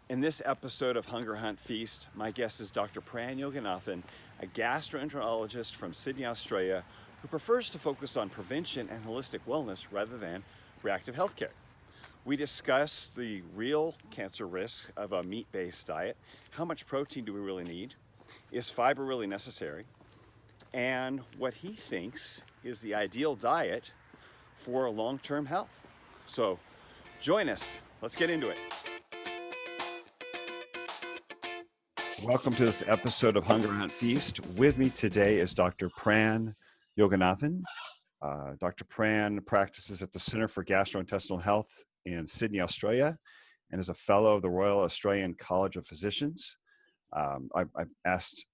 In this episode of Hunger Hunt Feast, my guest is Dr. Pran Yoganathan, a gastroenterologist from Sydney, Australia, who prefers to focus on prevention and holistic wellness rather than reactive healthcare. We discuss the real cancer risks of a meat-based diet, how much protein do we really need, is fiber really necessary, and what he thinks is the ideal diet for long-term health. So join us. Let's get into it. Welcome to this episode of Hunger Hunt Feast. With me today is Dr. Pran Yoganathan. Dr. Pran practices at the Center for Gastrointestinal Health in Sydney, Australia, and is a fellow of the Royal Australian College of Physicians. I've asked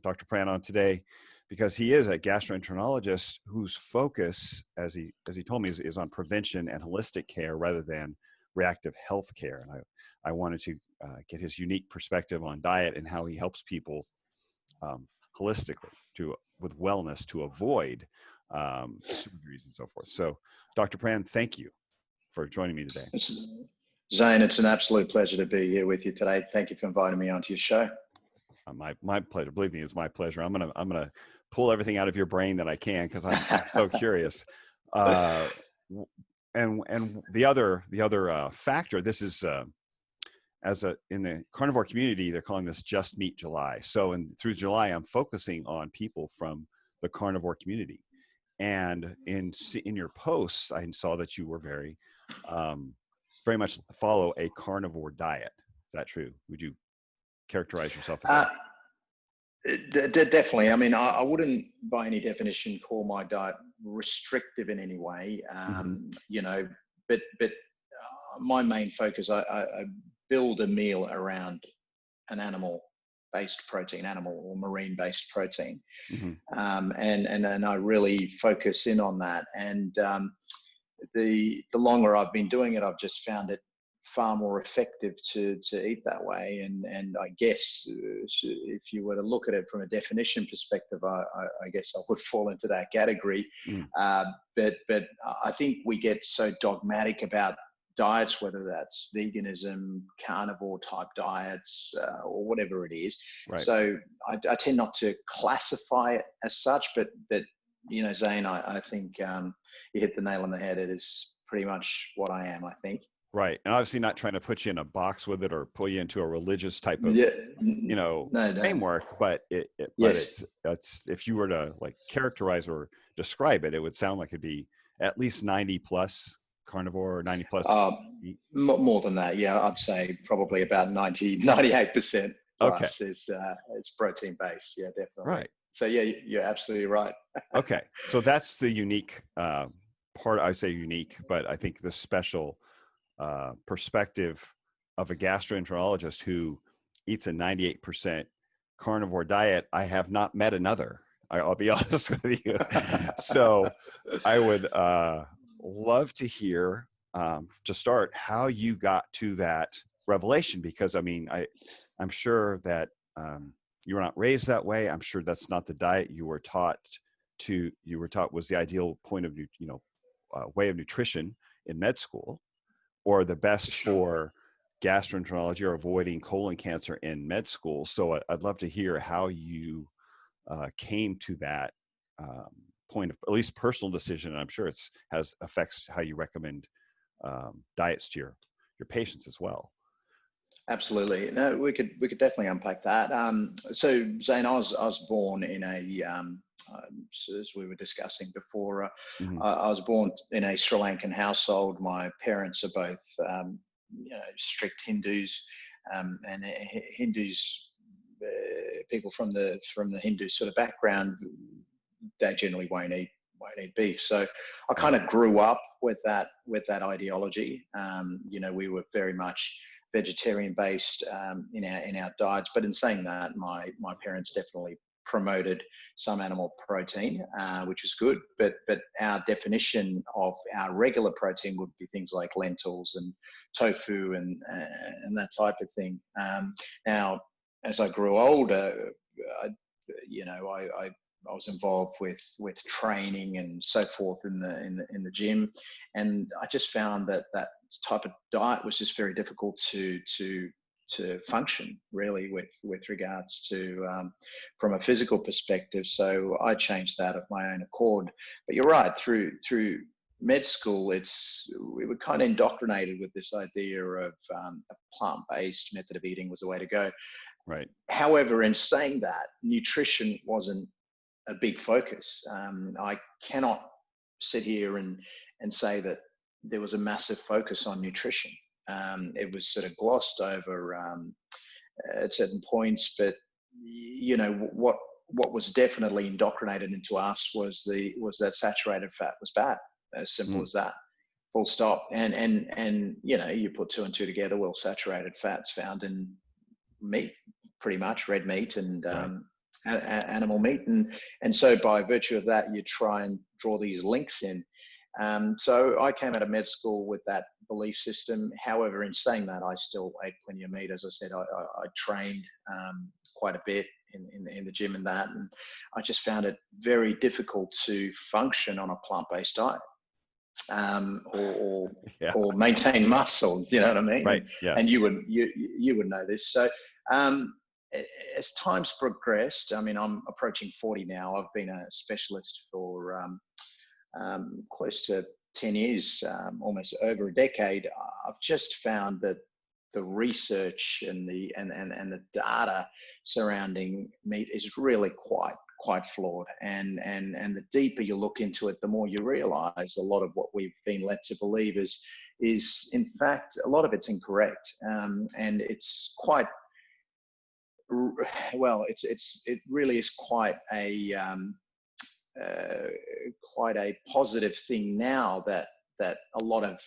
Dr. Pran on today because he is a gastroenterologist whose focus, as he told me, is on prevention and holistic care rather than reactive health care. And I wanted to get his unique perspective on diet and how he helps people holistically with wellness to avoid surgeries and so forth. So, Dr. Pran, thank you for joining me today. Zane, it's an absolute pleasure to be here with you today. Thank you for inviting me onto your show. My pleasure. Believe me, it's my pleasure. I'm gonna pull everything out of your brain that I can because I'm so curious. And the other factor, this is in the carnivore community, they're calling this Just Meat July. So through July, I'm focusing on people from the carnivore community. And in your posts, I saw that you were very much follow a carnivore diet. Is that true? Would you characterize yourself as that? Definitely. I mean, I wouldn't by any definition call my diet restrictive in any way, but my main focus, I build a meal around an animal-based protein, animal or marine-based protein. And then I really focus in on that. And the longer I've been doing it, I've just found it far more effective to eat that way. And I guess if you were to look at it from a definition perspective, I guess I would fall into that category. But I think we get so dogmatic about diets, whether that's veganism, carnivore type diets, or whatever it is. Right. So I tend not to classify it as such, but Zane, I think you hit the nail on the head. It is pretty much what I am, I think. Right. And obviously not trying to put you in a box with it or pull you into a religious type of, framework, but it's if you were to like characterize or describe it, it would sound like it'd be at least 90 plus carnivore or 90 plus. More than that. Yeah. I'd say probably about 98% plus is protein based. Yeah, definitely. Right. So yeah, you're absolutely right. Okay. So that's the unique part. I say unique, but I think the special perspective of a gastroenterologist who eats a 98% carnivore diet. I have not met another. I'll be honest with you. So I would love to hear, to start, how you got to that revelation, because I mean, I'm sure that you were not raised that way. I'm sure that's not the diet you were taught was the ideal point of way of nutrition in med school, or the best for gastroenterology or avoiding colon cancer in med school. So I'd love to hear how you came to that point of at least personal decision. And I'm sure affects how you recommend diets to your patients as well. Absolutely. No, we could definitely unpack that. So Zane, I was born in as we were discussing before, I was born in a Sri Lankan household. My parents are both, strict Hindus, and Hindus, people from the Hindu sort of background, they generally won't eat beef. So I kind of grew up with that ideology. We were very much vegetarian based in our diets, but in saying that, my parents definitely promoted some animal protein, which is good, but our definition of our regular protein would be things like lentils and tofu and that type of thing. Now, as I grew older, I was involved with training and so forth in the gym, and I just found that type of diet was just very difficult to to function really with regards to from a physical perspective. So I changed that of my own accord. But you're right, through med school, we were kind of indoctrinated with this idea of a plant-based method of eating was the way to go. Right. However, in saying that, nutrition wasn't a big focus. I cannot sit here and say that there was a massive focus on nutrition. It was sort of glossed over at certain points, but you know what was definitely indoctrinated into us was that saturated fat was bad. As simple as that. Full stop. And you know, you put two and two together. Well, saturated fats found in meat, pretty much red meat and animal meat, and so by virtue of that, you try and draw these links in. So I came out of med school with that belief system. However, in saying that, I still ate plenty of meat. As I said, I trained quite a bit in the gym and that, and I just found it very difficult to function on a plant-based diet. Or maintain muscle, you know what I mean? Right. Yes. And you would know this. So as time's progressed, I mean, I'm approaching 40 now. I've been a specialist for close to 10 years, almost over a decade. I've just found that the research and the data surrounding meat is really quite flawed, and the deeper you look into it, the more you realize a lot of what we've been led to believe is in fact a lot of it's incorrect, and it's quite well, it really is quite a positive thing now that a lot of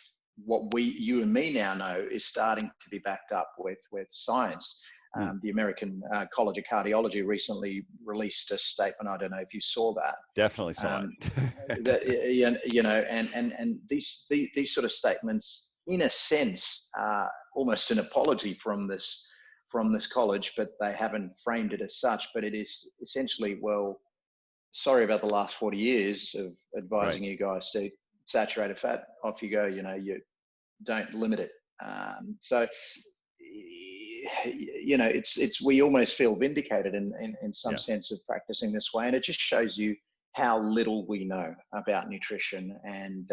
what you and me now know is starting to be backed up with science. The American College of Cardiology recently released a statement. I don't know if you saw that. Definitely saw it. That, you know, and these sort of statements, in a sense, are almost an apology from this college, but they haven't framed it as such. But it is essentially, well, sorry about the last 40 years of advising you guys to saturated fat. Off you go. You know, you don't limit it. So. You know, we almost feel vindicated in some sense of practicing this way, and it just shows you how little we know about nutrition, and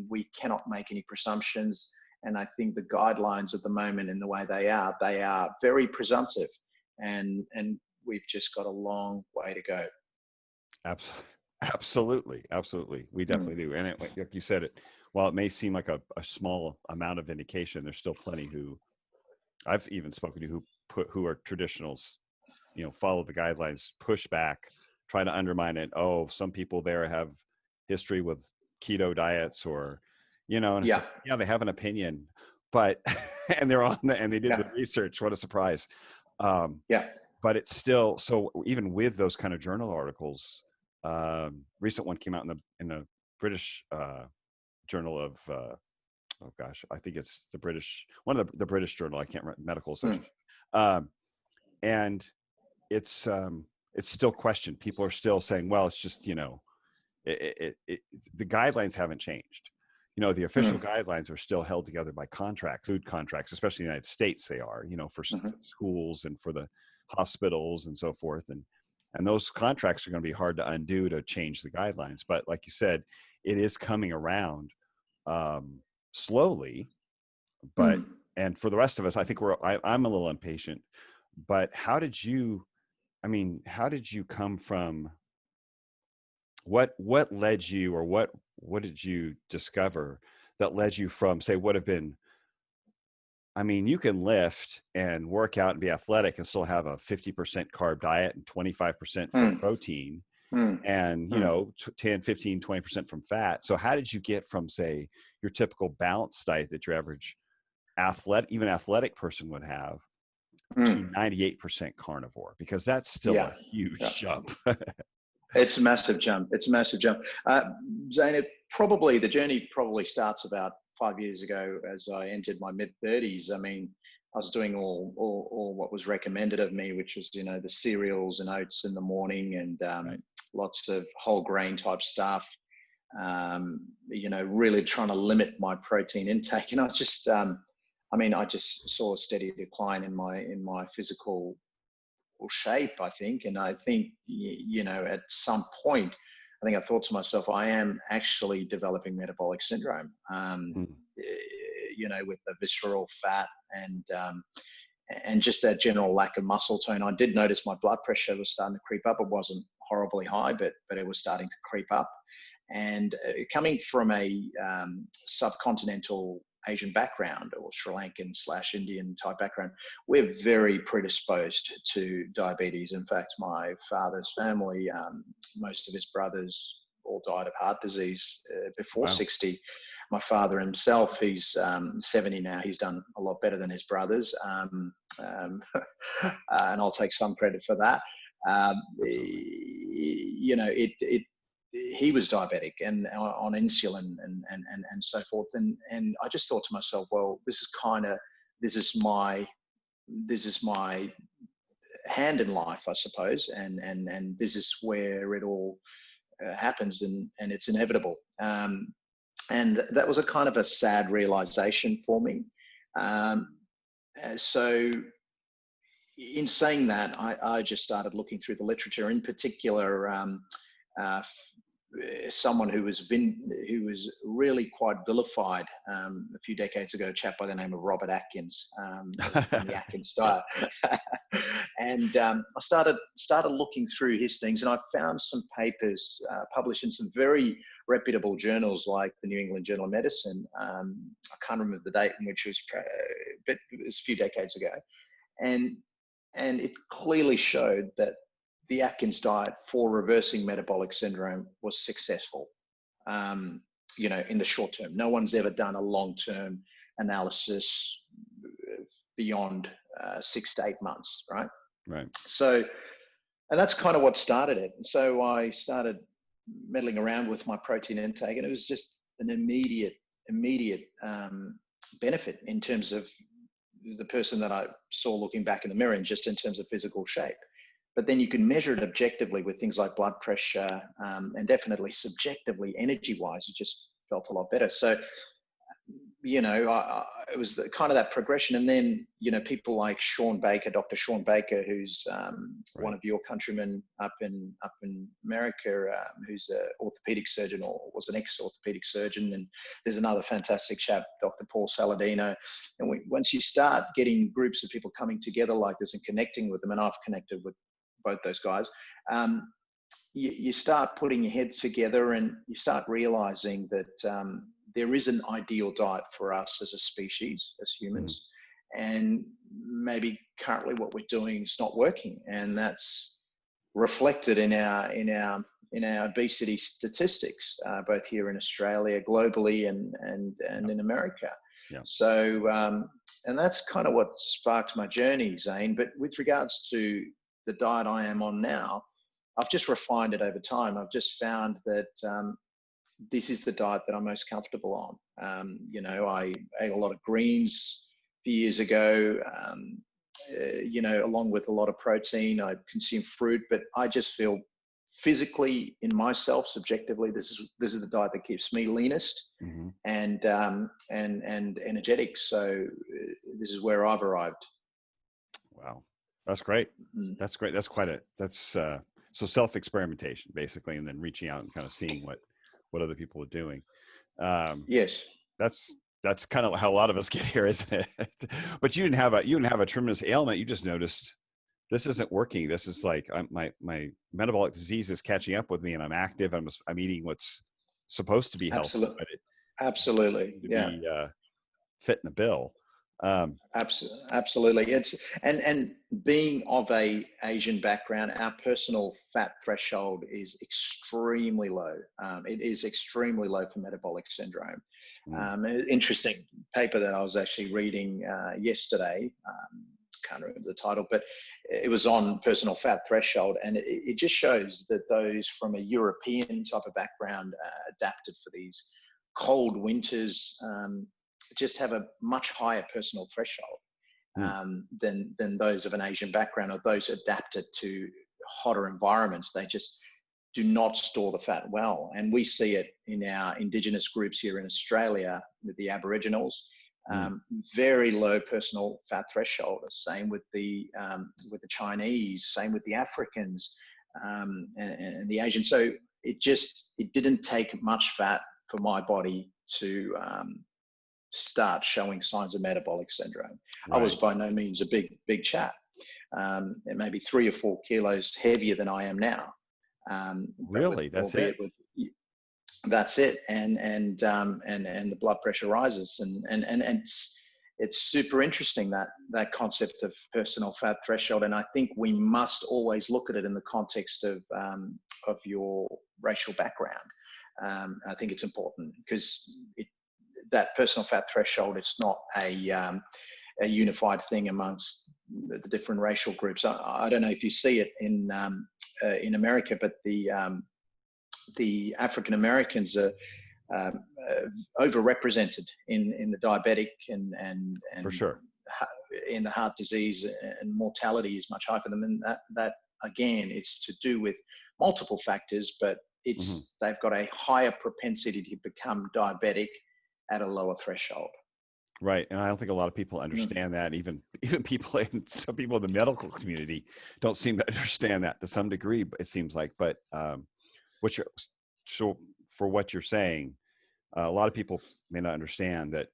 we cannot make any presumptions. And I think the guidelines at the moment, in the way they are very presumptive, and we've just got a long way to go. Absolutely. We definitely do. And like you said, while it may seem like a small amount of indication, there's still plenty who I've even spoken to who are traditionals, you know, follow the guidelines, push back, try to undermine it. Oh, some people there have history with keto diets, or, you know, and they have an opinion, but, and they're on and they did the research. What a surprise. But it's still, so even with those kind of journal articles, recent one came out in the British Journal of, oh gosh, I think it's the British, one of the British journal, I can't remember, Medical Association. And it's still questioned. People are still saying, well, it's just, you know, the guidelines haven't changed. You know, the official guidelines are still held together by contracts, food contracts, especially in the United States. They are, you know, for schools and for the hospitals and so forth. And those contracts are going to be hard to undo to change the guidelines. But like you said, it is coming around slowly, but and for the rest of us, I think I'm a little impatient. But how did you come from, what led you, or what did you discover that led you from, say, would have been, I mean, you can lift and work out and be athletic and still have a 50% carb diet and 25% from protein, and, you know, 10, 15, 20% from fat. So how did you get from, say, your typical balanced diet that your average athletic person would have to 98% carnivore? Because that's still a huge jump. It's a massive jump. Zane, the journey probably starts about 5 years ago as I entered my mid-30s. I mean, I was doing all what was recommended of me, which was, you know, the cereals and oats in the morning, and lots of whole grain type stuff. You know, really trying to limit my protein intake. And I just, I mean, I just saw a steady decline in my physical shape, I think. And I think, you know, at some point, I think I thought to myself, I am actually developing metabolic syndrome, you know, with the visceral fat and just that general lack of muscle tone. I did notice my blood pressure was starting to creep up. It wasn't horribly high, but it was starting to creep up. And coming from a subcontinental Asian background, or Sri Lankan / Indian type background, we're very predisposed to diabetes. In fact, my father's family, most of his brothers all died of heart disease before 60. My father himself, he's 70 now. He's done a lot better than his brothers, and I'll take some credit for that. You know, he was diabetic and on insulin and so forth. And I just thought to myself, well, this is my hand in life, I suppose. And this is where it all happens, and it's inevitable. And that was a kind of a sad realization for me. So in saying that, I just started looking through the literature, in particular, someone who was really quite vilified a few decades ago, a chap by the name of Robert Atkins, from the Atkins diet. And I started looking through his things, and I found some papers published in some very reputable journals like the New England Journal of Medicine. I can't remember the date, in which it was, but it was a few decades ago. And it clearly showed that the Atkins diet for reversing metabolic syndrome was successful, you know, in the short term. No one's ever done a long-term analysis beyond 6 to 8 months, right? Right. So, and that's kind of what started it. So I started meddling around with my protein intake, and it was just an immediate benefit in terms of the person that I saw looking back in the mirror, and just in terms of physical shape. But then you can measure it objectively with things like blood pressure, and definitely subjectively, energy-wise, it just felt a lot better. So, you know, it was kind of that progression. And then, you know, people like Sean Baker, Dr. Sean Baker, who's one of your countrymen up in America, who's an orthopedic surgeon, or was an ex-orthopedic surgeon. And there's another fantastic chap, Dr. Paul Saladino. And once you start getting groups of people coming together like this and connecting with them, and I've connected with both those guys, you start putting your head together, and you start realizing that there is an ideal diet for us as a species, as humans, and maybe currently what we're doing is not working, and that's reflected in our obesity statistics, both here in Australia, globally, and in America. Yeah. So, and that's kind of what sparked my journey, Zane. But with regards to the diet I am on now, I've just refined it over time. I've just found that this is the diet that I'm most comfortable on. You know, I ate a lot of greens a few years ago, you know, along with a lot of protein. I consume fruit, but I just feel physically, in myself, subjectively, this is the diet that keeps me leanest and energetic. So this is where I've arrived. Wow, that's great. That's great. That's quite so self-experimentation basically, and then reaching out and kind of seeing what other people are doing. Yes, that's kind of how a lot of us get here, isn't it? But you didn't have a tremendous ailment. You just noticed, this isn't working. This is like my metabolic disease is catching up with me, and I'm active. I'm eating what's supposed to be healthy. Absolutely. Yeah. Be fit in the bill. Absolutely. It's and being of a Asian background, our personal fat threshold is extremely low. It is extremely low for metabolic syndrome. Interesting paper that I was actually reading yesterday. Can't remember the title, but it was on personal fat threshold, and it just shows that those from a European type of background, adapted for these cold winters, just have a much higher personal threshold than those of an Asian background, or those adapted to hotter environments. They just do not store the fat well. And we see it in our Indigenous groups here in Australia with the Aboriginals. Very low personal fat threshold. Same with the Chinese, same with the Africans, and the Asians. So it didn't take much fat for my body to start showing signs of metabolic syndrome. Right. I was by no means a big chap. Maybe 3 or 4 kilos heavier than I am now. Really? That's it? That's it. And the blood pressure rises, and it's super interesting, that concept of personal fat threshold. And I think we must always look at it in the context of your racial background. I think it's important because that personal fat threshold, it's not a unified thing amongst the different racial groups. I don't know if you see it in America, but the African Americans are overrepresented in the diabetic and For sure. in the heart disease, and mortality is much higher for them. And that again, it's to do with multiple factors, but they've got a higher propensity to become diabetic at a lower threshold. Right. And I don't think a lot of people understand that. Even people, some people in the medical community don't seem to understand that to some degree, it seems like. But for what you're saying, a lot of people may not understand that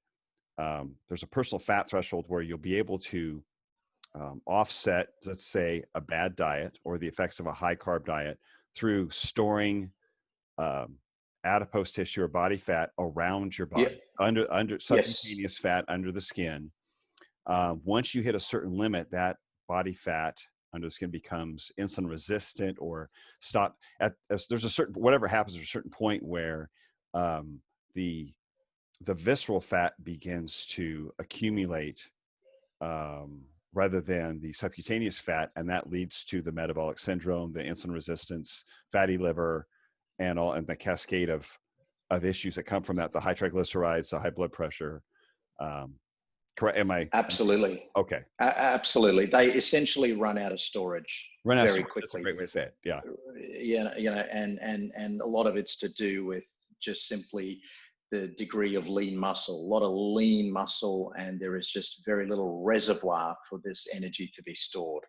there's a personal fat threshold where you'll be able to offset, let's say, a bad diet or the effects of a high carb diet through storing adipose tissue or body fat around your body, under subcutaneous fat under the skin. Once you hit a certain limit, that body fat under the skin becomes insulin resistant or stop there's a certain, whatever happens, there's a certain point where the visceral fat begins to accumulate rather than the subcutaneous fat, and that leads to the metabolic syndrome, the insulin resistance, fatty liver, and the cascade of issues that come from that, the high triglycerides, the high blood pressure. Correct? Am I? Absolutely. Okay. Absolutely. They essentially run out of storage very quickly. That's a great way to say it. Yeah. And a lot of it's to do with just simply the degree of lean muscle, a lot of lean muscle, and there is just very little reservoir for this energy to be stored.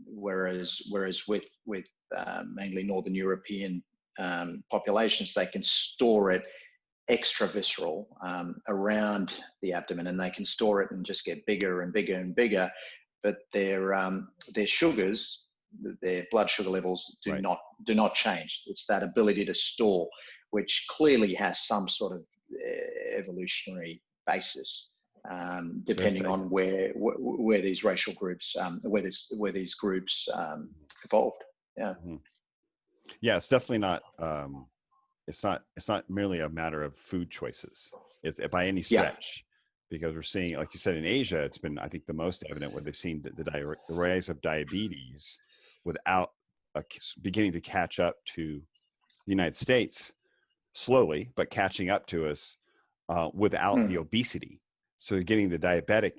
Whereas with mainly Northern European populations, they can store it extra visceral around the abdomen, and they can store it and just get bigger and bigger and bigger. But their sugars, their blood sugar levels do not change. It's that ability to store, which clearly has some sort of evolutionary basis, depending on where these racial groups, where these groups evolved. Yeah. Yeah, it's definitely not. It's not merely a matter of food choices. It's by any stretch, because we're seeing, like you said, in Asia, it's been, I think, the most evident where they've seen the rise of diabetes without beginning to catch up to the United States slowly, but catching up to us without the obesity. So you're getting the diabetic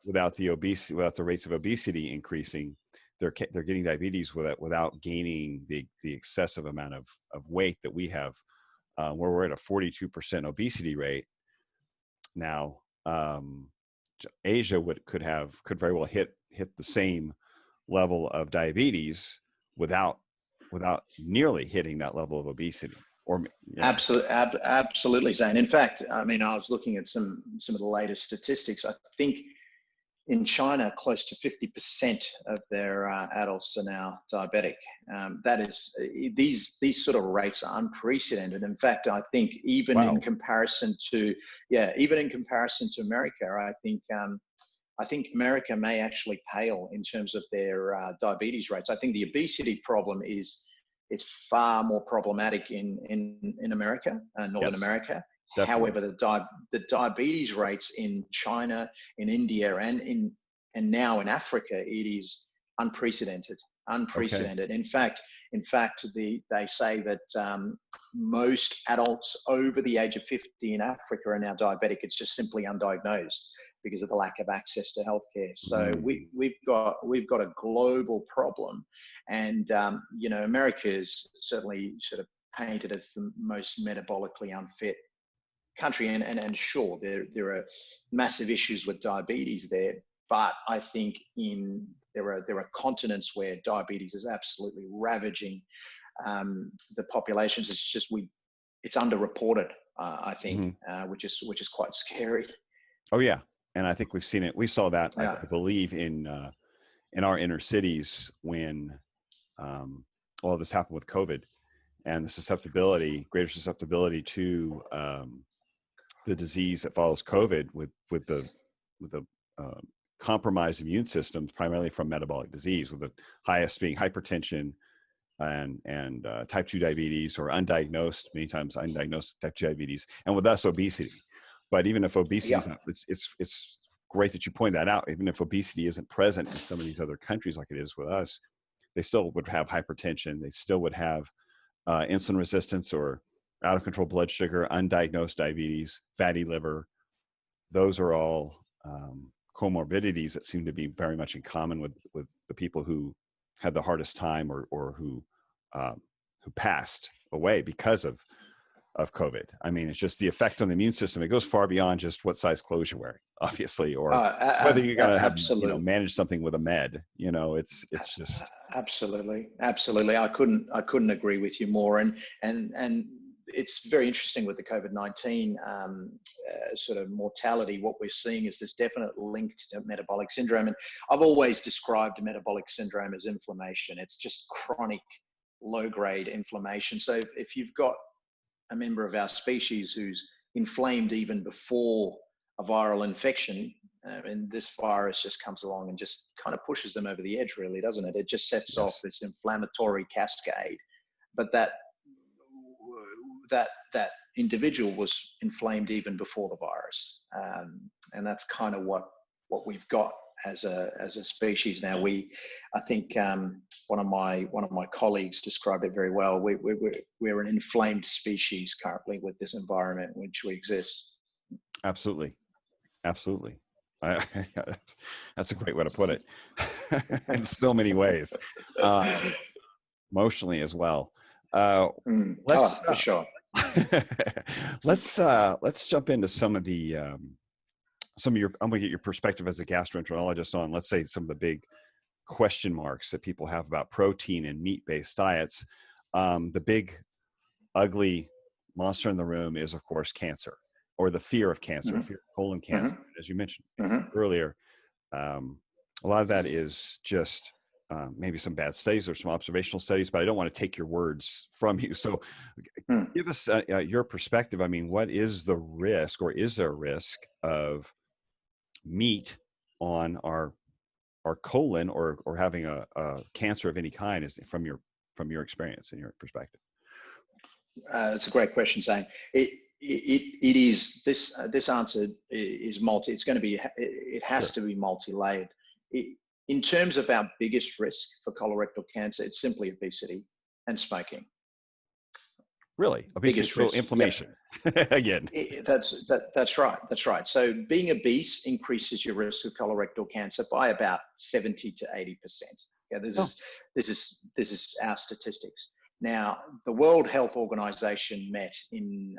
without the obesity, without the rates of obesity increasing. They're getting diabetes without gaining the excessive amount of weight that we have, where we're at a 42% obesity rate now. Asia could very well hit the same level of diabetes without nearly hitting that level of obesity. Absolutely, Zane. In fact, I mean, I was looking at some of the latest statistics. I think in China, close to 50% of their adults are now diabetic. That is, these sort of rates are unprecedented. In fact, I think even in comparison to America, I think America may actually pale in terms of their diabetes rates. I think the obesity problem is far more problematic in America, Northern America. Definitely. However, the diabetes rates in China, in India, and now in Africa, it is unprecedented. Okay. In fact, they say that most adults over the age of 50 in Africa are now diabetic. It's just simply undiagnosed because of the lack of access to healthcare. So we've got a global problem, and America is certainly sort of painted as the most metabolically unfit country, and sure, there are massive issues with diabetes there, but I think there are continents where diabetes is absolutely ravaging the populations. It's just it's underreported, I think, which is quite scary. Oh yeah, and I think we've seen it. We saw that, Yeah. I believe, in our inner cities when all this happened with COVID, and the greater susceptibility to the disease that follows COVID with the compromised immune systems, primarily from metabolic disease, with the highest being hypertension and type 2 diabetes, or many times undiagnosed type 2 diabetes, and with us, obesity. But even if obesity is not, it's great that you point that out. Even if obesity isn't present in some of these other countries like it is with us, they still would have hypertension. They still would have insulin resistance or out of control blood sugar, undiagnosed diabetes, fatty liver. Those are all comorbidities that seem to be very much in common with the people who had the hardest time or who passed away because of COVID. I mean, it's just the effect on the immune system. It goes far beyond just what size clothes you're wearing, obviously, or whether you're going to have, manage something with a med. It's just absolutely. I couldn't agree with you more. And it's very interesting with the COVID-19 sort of mortality. What we're seeing is this definite link to metabolic syndrome. And I've always described metabolic syndrome as inflammation. It's just chronic low-grade inflammation. So if you've got a member of our species who's inflamed even before a viral infection, and this virus just comes along and just kind of pushes them over the edge, really, doesn't it? It just sets off this inflammatory cascade. But that individual was inflamed even before the virus, and that's kind of what we've got as a species now. I think one of my colleagues described it very well. We're an inflamed species currently with this environment in which we exist. Absolutely. That's a great way to put it. In so many ways, emotionally as well. For sure. Let's jump into some of your. I'm going to get your perspective as a gastroenterologist on, let's say, some of the big question marks that people have about protein and meat-based diets. The big, ugly monster in the room is, of course, cancer, or the fear of cancer, fear of colon cancer, as you mentioned earlier. A lot of that is just maybe some bad studies or some observational studies, but I don't want to take your words from you. So give us your perspective. I mean, what is the risk, or is there a risk of meat on our colon, or having a cancer of any kind, is from your experience and your perspective? It's a great question, Zane. It is this answer is multi. It's going to be. It has to be multi-layered. In terms of our biggest risk for colorectal cancer, it's simply obesity and smoking. Really? Obesity, so inflammation. Yep. Again. That's right. So being obese increases your risk of colorectal cancer by about 70 to 80%. Yeah, this is our statistics. Now, the World Health Organization met in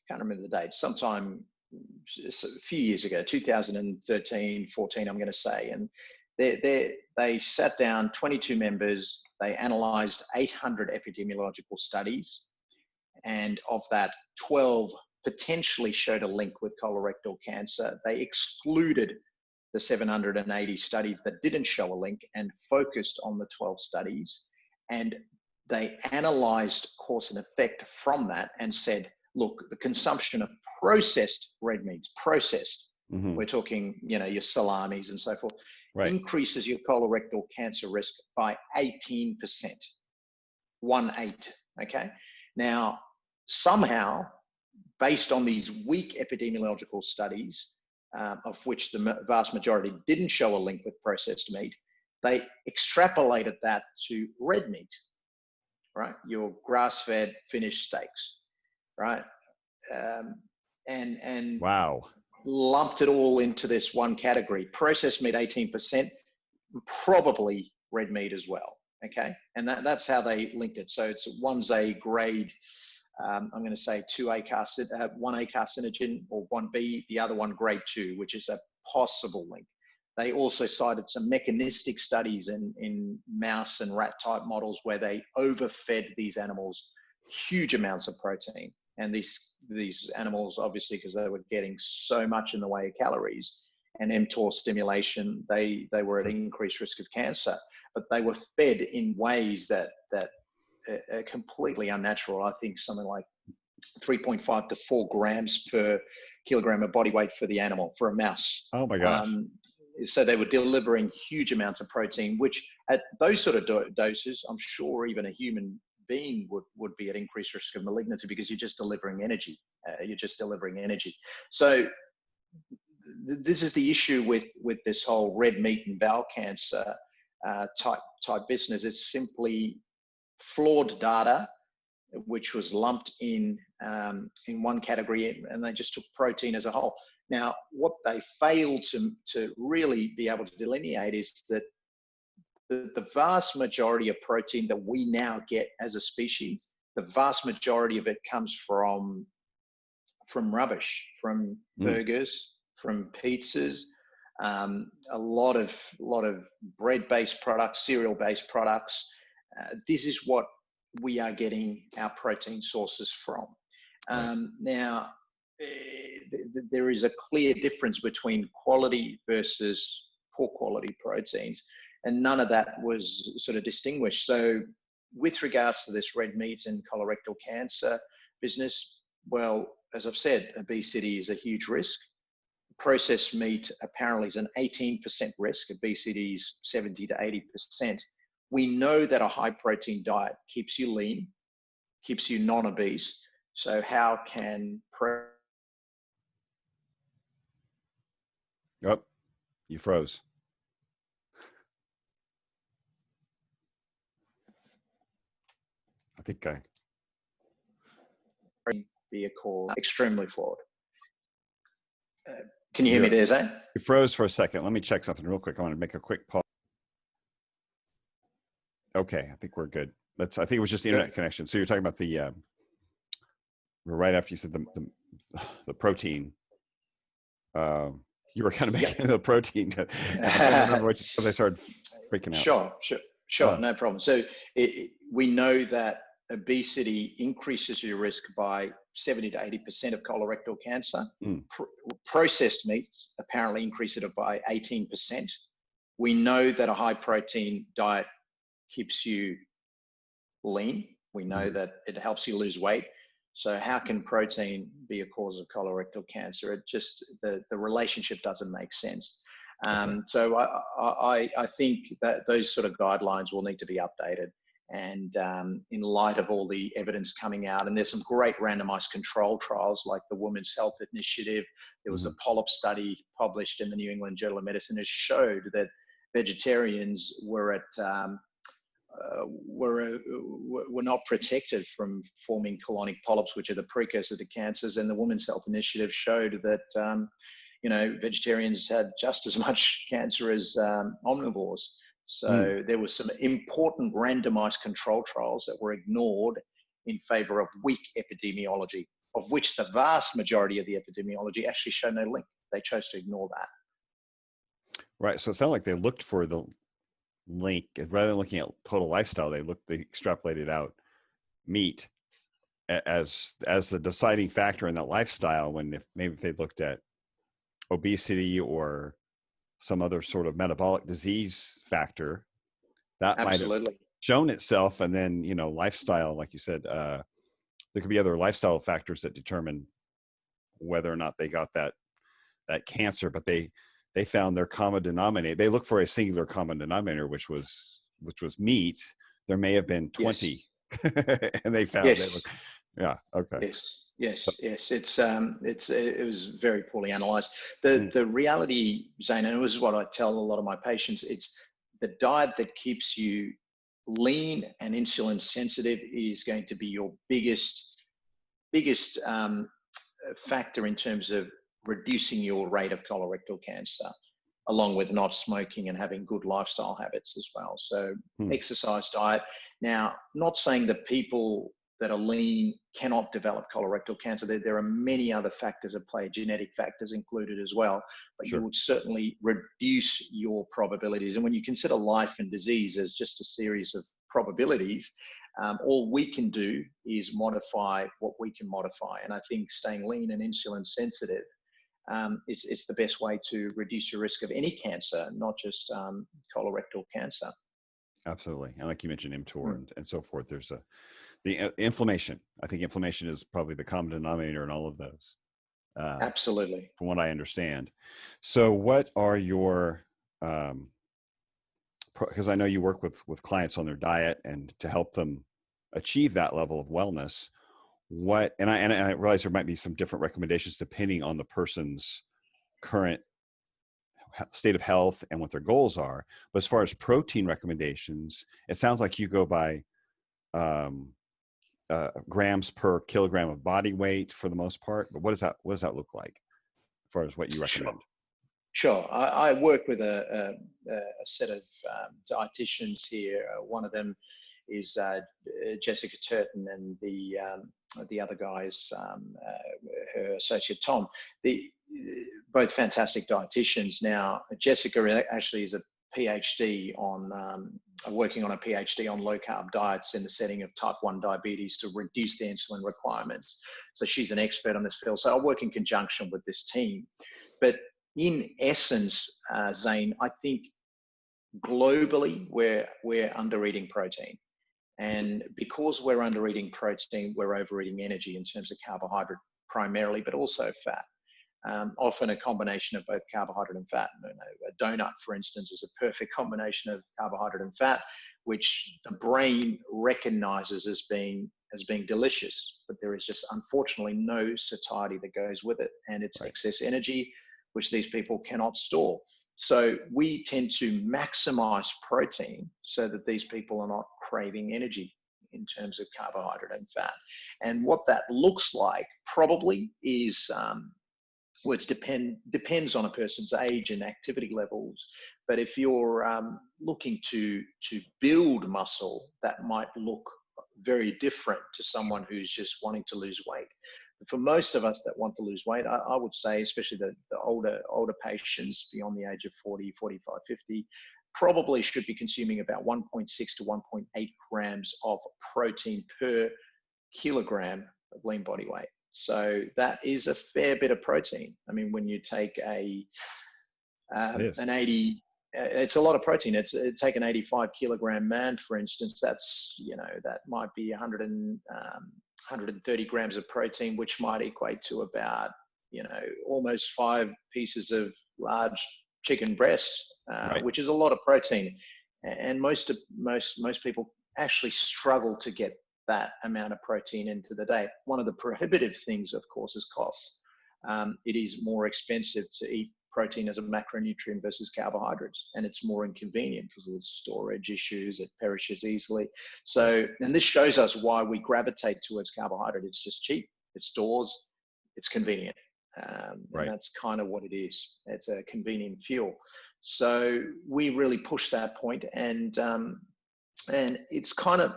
can't remember the date, sometime a few years ago, 2013, 14, I'm going to say, and they sat down, 22 members. They analyzed 800 epidemiological studies, and of that, 12 potentially showed a link with colorectal cancer. They excluded the 780 studies that didn't show a link and focused on the 12 studies. And they analyzed cause and effect from that and said, look, the consumption of processed red meats, we're talking, your salamis and so forth, increases your colorectal cancer risk by 18%. 18, okay? Now, somehow, based on these weak epidemiological studies, of which the vast majority didn't show a link with processed meat, they extrapolated that to red meat, right? Your grass-fed finished steaks, right? And wow, lumped it all into this one category. Processed meat, 18%, probably red meat as well, okay? And that's how they linked it. So one's a grade I'm going to say one A carcinogen or 1B, the other one grade 2, which is a possible link. They also cited some mechanistic studies in mouse and rat type models where they overfed these animals huge amounts of protein. And these animals, obviously, because they were getting so much in the way of calories and mTOR stimulation, they were at increased risk of cancer. But they were fed in ways that are completely unnatural. I think something like 3.5 to 4 grams per kilogram of body weight for the animal, for a mouse. Oh my gosh. So they were delivering huge amounts of protein, which at those sort of doses, I'm sure even a human being would be at increased risk of malignancy, because you're just delivering energy. So this is the issue with this whole red meat and bowel cancer type business. It's simply flawed data, which was lumped in one category, and they just took protein as a whole. Now, what they failed to really be able to delineate is that the vast majority of protein that we now get as a species, the vast majority of it comes from rubbish, from burgers, from pizzas, a lot of bread-based products, cereal-based products. This is what we are getting our protein sources from. Now, there is a clear difference between quality versus poor quality proteins, and none of that was sort of distinguished. So with regards to this red meat and colorectal cancer business, well, as I've said, obesity is a huge risk. Processed meat apparently is an 18% risk. Obesity is 70 to 80%. We know that a high protein diet keeps you lean, keeps you non-obese. So how can Oh, you froze. I think be a cause? Extremely flawed. Can you hear me there, Zane? You froze for a second. Let me check something real quick. I want to make a quick pause. Okay, I think we're good. I think it was just the internet connection. So you're talking about the right after you said the protein. You were kind of making the protein. I can't remember which, because I started freaking out. Sure, no problem. So we know that obesity increases your risk by 70 to 80% of colorectal cancer. Processed meats apparently increase it by 18%. We know that a high protein diet keeps you lean. We know that it helps you lose weight. So how can protein be a cause of colorectal cancer? It just, the relationship doesn't make sense. So I think that those sort of guidelines will need to be updated. And in light of all the evidence coming out, and there's some great randomized control trials like the Women's Health Initiative. There was a polyp study published in the New England Journal of Medicine that showed that vegetarians were not protected from forming colonic polyps, which are the precursor to cancers. And the Women's Health Initiative showed that vegetarians had just as much cancer as omnivores. So there was some important randomized control trials that were ignored in favor of weak epidemiology, of which the vast majority of the epidemiology actually show no link. They chose to ignore that. Right. So it sounded like they looked for the link rather than looking at total lifestyle. They extrapolated out meat as the deciding factor in that lifestyle, when if they looked at obesity or some other sort of metabolic disease factor, that might have shown itself. And then, lifestyle, like you said, there could be other lifestyle factors that determine whether or not they got that cancer, but they found their common denominator. They looked for a singular common denominator, which was meat. There may have been 20, and they found it. Yeah. Okay. Yes. It was very poorly analyzed. The reality, Zane, and this is what I tell a lot of my patients, it's the diet that keeps you lean and insulin sensitive is going to be your biggest factor in terms of reducing your rate of colorectal cancer, along with not smoking and having good lifestyle habits as well. So exercise, diet. Now, not saying that people that are lean cannot develop colorectal cancer. There are many other factors at play, genetic factors included as well, but Sure. you would certainly reduce your probabilities. And when you consider life and disease as just a series of probabilities, all we can do is modify what we can modify. And I think staying lean and insulin sensitive is the best way to reduce your risk of any cancer, not just colorectal cancer. Absolutely. And like you mentioned, mTOR and so forth, there's the inflammation. I think inflammation is probably the common denominator in all of those. Absolutely. From what I understand. So what are your, because I know you work with clients on their diet and to help them achieve that level of wellness, and I realize there might be some different recommendations depending on the person's current state of health and what their goals are. But as far as protein recommendations, it sounds like you go by grams per kilogram of body weight for the most part. But what does that look like as far as what you recommend? Sure. I work with a set of dietitians here. One of them is Jessica Turton, and the other guys, her associate Tom. Both fantastic dietitians. Now, Jessica actually is a PhD on working on a PhD on low carb diets in the setting of type 1 diabetes to reduce the insulin requirements. So she's an expert on this field. So I work in conjunction with this team. But in essence, Zane, I think globally we're under eating protein. And because we're under eating protein, we're overeating energy in terms of carbohydrate primarily, but also fat. Often a combination of both carbohydrate and fat. A donut, for instance, is a perfect combination of carbohydrate and fat, which the brain recognizes as being delicious, but there is just unfortunately no satiety that goes with it, and it's excess energy, which these people cannot store. So we tend to maximize protein so that these people are not craving energy in terms of carbohydrate and fat. And what that looks like probably is, well, it depends on a person's age and activity levels. But if you're looking to build muscle, that might look very different to someone who's just wanting to lose weight. But for most of us that want to lose weight, I would say, especially the older patients beyond the age of 40, 45, 50, probably should be consuming about 1.6 to 1.8 grams of protein per kilogram of lean body weight. So that is a fair bit of protein. I mean, when you take an 80, it's a lot of protein. Take an 85 kilogram man, for instance, that's, that might be 130 grams of protein, which might equate to about, almost 5 pieces of large chicken breasts, which is a lot of protein. And most people actually struggle to get that amount of protein into the day. One of the prohibitive things, of course, is cost. It is more expensive to eat protein as a macronutrient versus carbohydrates, and it's more inconvenient because of the storage issues. It perishes easily. So, and this shows us why we gravitate towards carbohydrate. It's just cheap, it stores, it's convenient. And that's kind of what it is. It's a convenient fuel. So we really push that point, and it's kind of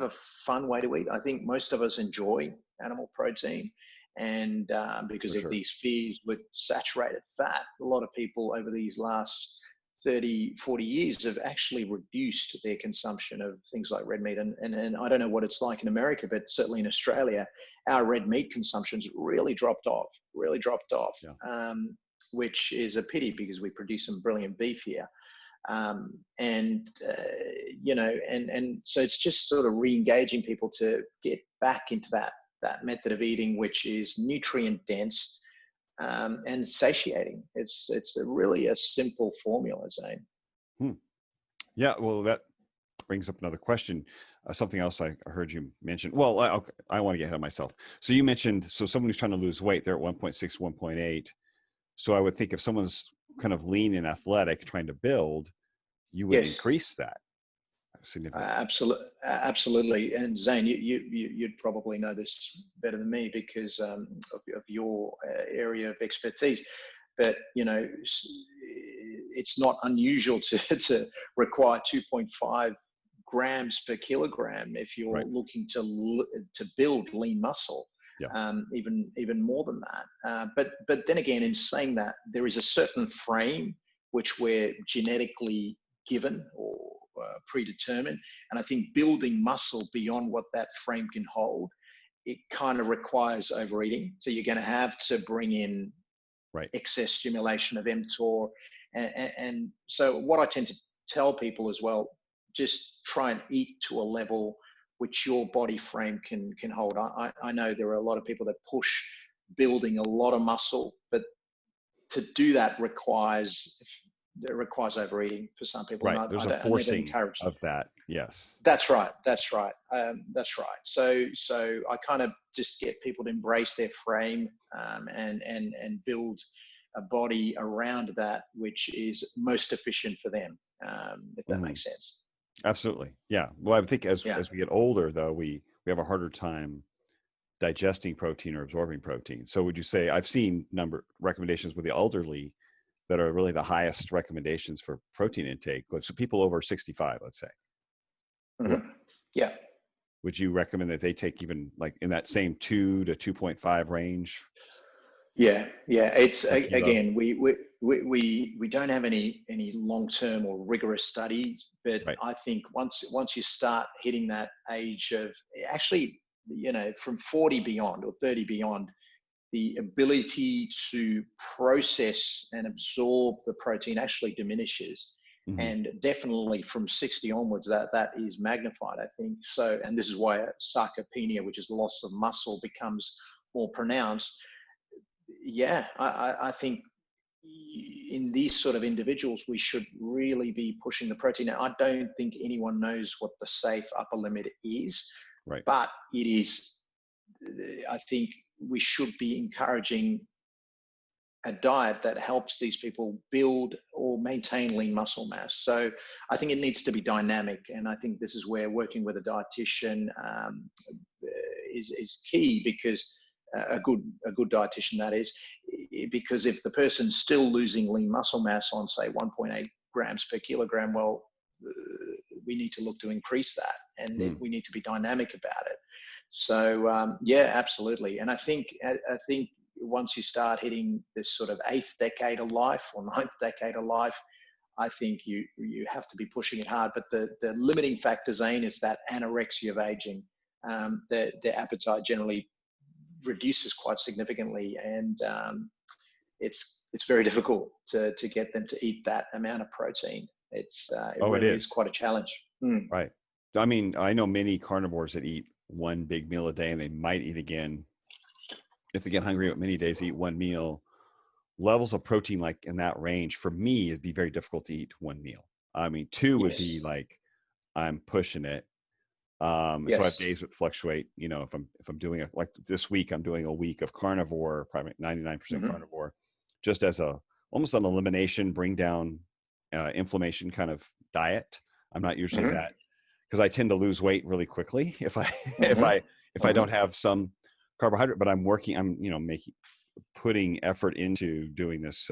a fun way to eat. I think most of us enjoy animal protein, and because of these fears with saturated fat, a lot of people over these last 30, 40 years have actually reduced their consumption of things like red meat. And I don't know what it's like in America, but certainly in Australia, our red meat consumption's really dropped off, which is a pity because we produce some brilliant beef here. And so it's just sort of re-engaging people to get back into that method of eating, which is nutrient dense and satiating. It's really a simple formula, Zane. Yeah, well, that brings up another question. Something else I heard you mention. Well, I want to get ahead of myself. So you mentioned, someone who's trying to lose weight, they're at 1.6, 1.8. So I would think if someone's kind of lean and athletic trying to build, you would increase that significantly. Absolutely. And Zane, you'd probably know this better than me because of your area of expertise. But it's not unusual to require 2.5 grams per kilogram if you're Right. looking to build lean muscle. Yeah. Even more than that. But then again, in saying that, there is a certain frame which we're genetically given or predetermined, and I think building muscle beyond what that frame can hold, it kind of requires overeating. So you're going to have to bring in Right. excess stimulation of mTOR, and so what I tend to tell people as well, just try and eat to a level which your body frame can hold. I know there are a lot of people that push building a lot of muscle, but to do that requires overeating for some people, Right. and There's a I never forcing encourage. of that. Yes. That's right. That's right. That's right. So I kind of just get people to embrace their frame, and build a body around that which is most efficient for them, if that makes sense. Absolutely. Yeah. Well, I think as Yeah. we get older, though, we have a harder time digesting protein or absorbing protein. So would you say, I've seen recommendations with the elderly that are really the highest recommendations for protein intake. So people over 65, let's say. Mm-hmm. Yeah. Would you recommend that they take even like in that same 2 to 2.5 range? Yeah. It's Per kilo? again, we don't have any long-term or rigorous studies, but Right. I think once you start hitting that age of, actually, from 40 beyond or 30 beyond, the ability to process and absorb the protein actually diminishes. Mm-hmm. And definitely from 60 onwards, that is magnified, I think. So, and this is why sarcopenia, which is loss of muscle, becomes more pronounced. Yeah, I think in these sort of individuals, we should really be pushing the protein. Now, I don't think anyone knows what the safe upper limit is, Right. but it is, I think we should be encouraging a diet that helps these people build or maintain lean muscle mass. So I think it needs to be dynamic. And I think this is where working with a dietitian is key, because a good dietitian, that is, because if the person's still losing lean muscle mass on, say, 1.8 grams per kilogram, well, we need to look to increase that, and we need to be dynamic about it. So yeah, absolutely. And I think once you start hitting this sort of 8th decade of life or 9th decade of life, I think you have to be pushing it hard. But the limiting factor, Zane, is that anorexia of aging. Their appetite generally reduces quite significantly, and it's very difficult to get them to eat that amount of protein. It really is quite a challenge. Right. I mean, I know many carnivores that eat one big meal a day, and they might eat again if they get hungry. But many days they eat one meal. Levels of protein like in that range, for me, it'd be very difficult to eat one meal. I mean, 2 would be like I'm pushing it. So I have days that fluctuate. If I'm doing like this week, I'm doing a week of carnivore, probably 99% carnivore, just as almost an elimination, bring down inflammation kind of diet. I'm not usually that, because I tend to lose weight really quickly if I don't have some carbohydrate. But I'm putting effort into doing this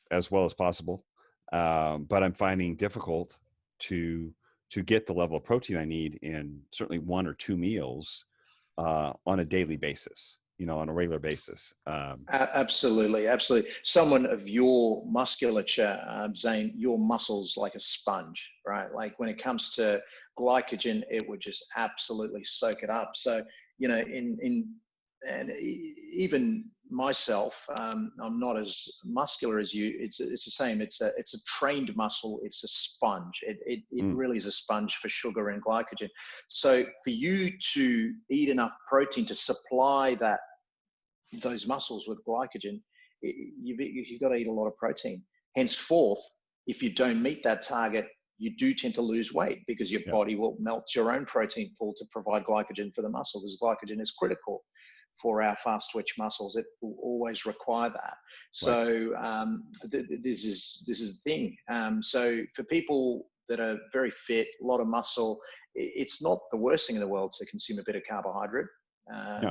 as well as possible. But I'm finding difficult to get the level of protein I need in certainly 1 or 2 meals on a daily basis, on a regular basis. Absolutely. Someone of your musculature, Zane, your muscles like a sponge, right? Like when it comes to glycogen, it would just absolutely soak it up. So, and even myself, I'm not as muscular as you. It's the same. It's a trained muscle. It's a sponge. It really is a sponge for sugar and glycogen. So for you to eat enough protein to supply those muscles with glycogen, you've got to eat a lot of protein. Henceforth, if you don't meet that target, you do tend to lose weight, because your body will melt your own protein pool to provide glycogen for the muscle, because glycogen is critical for our fast twitch muscles. It will always require that. So this is the thing. So for people that are very fit, a lot of muscle, it's not the worst thing in the world to consume a bit of carbohydrate,